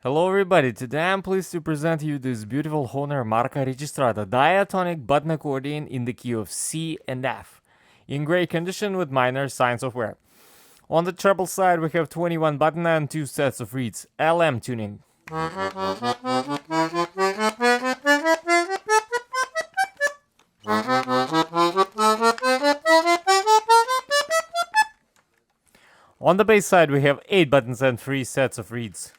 Hello everybody, today I'm pleased to present you this beautiful Hohner Marca Registrada diatonic button accordion in the key of C and F, in great condition with minor signs of wear. On the treble side we have 21 button and 2 sets of reeds, LM tuning. On the bass side we have 8 buttons and 3 sets of reeds.